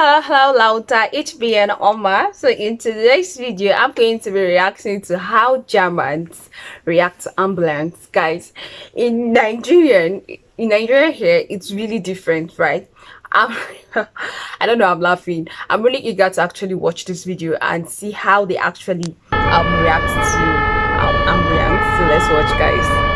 hello, Lauta, HBN Oma. So in today's video, I'm going to be reacting to how Germans react to ambulance. Guys, in Nigeria here, it's really different, right? I'm, I don't know, I'm laughing. I'm really eager to actually watch this video and see how they actually react to ambulance. So let's watch, guys.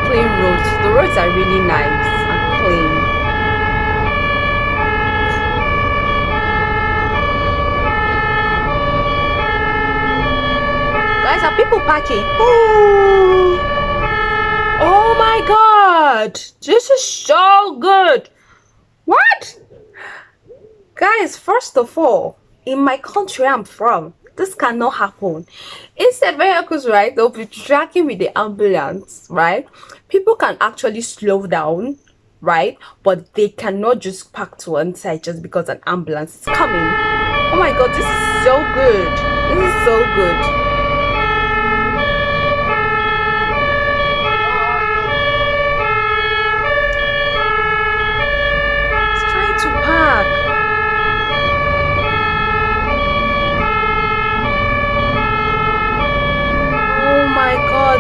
Clean roads. The roads are really nice and clean. Guys, are people parking? Oh my god, this is so good. What? Guys, first of all, in my country I'm from, this cannot happen. Instead vehicles, right, they'll be tracking with the ambulance, right? People can actually slow down, right, but they cannot just park to one side just because an ambulance is coming. Oh my god, this is so good. This is so good.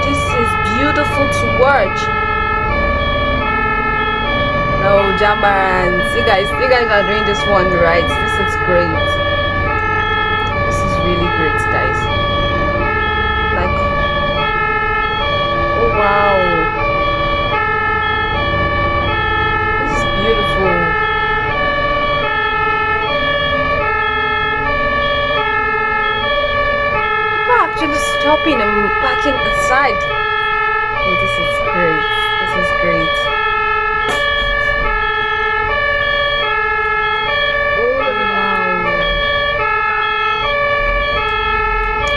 This is beautiful to watch. No, Germans, you guys are doing this one right. This is great. This is really great, guys. Like, oh wow, this is beautiful. People are actually stopping and parking aside. Oh, this is great. This is great.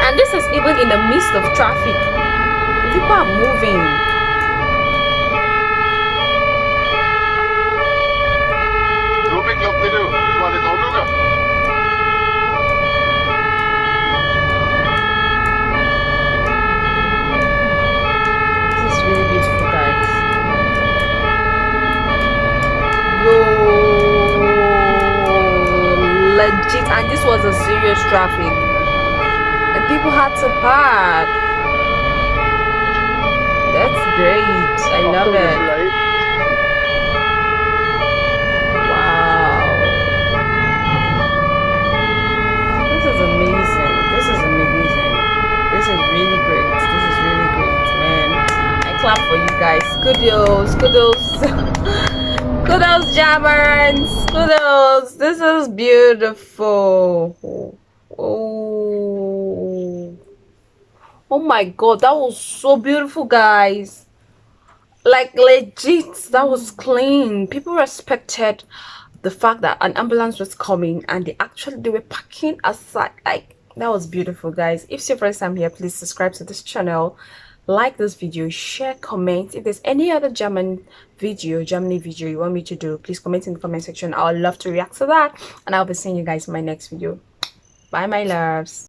And this is even in the midst of traffic. People are moving. This is really beautiful, guys. Yo, legit, and this was a serious traffic. And people had to park. That's great. I love it. Wow. This is amazing. This is amazing. This is really great. This is really great, man. I clap for you guys. Kudos. Kudos. Kudos, Germans. Kudos. This is beautiful. Oh my god, that was so beautiful, guys. Like, legit, that was clean. People respected the fact that an ambulance was coming and they were parking aside. Like, that was beautiful, guys. If it's your first time here, please subscribe to this channel, like this video, share, comment. If there's any other Germany video you want me to do, please comment in the comment section. I would love to react to that, and I'll be seeing you guys in my next video. Bye, my loves.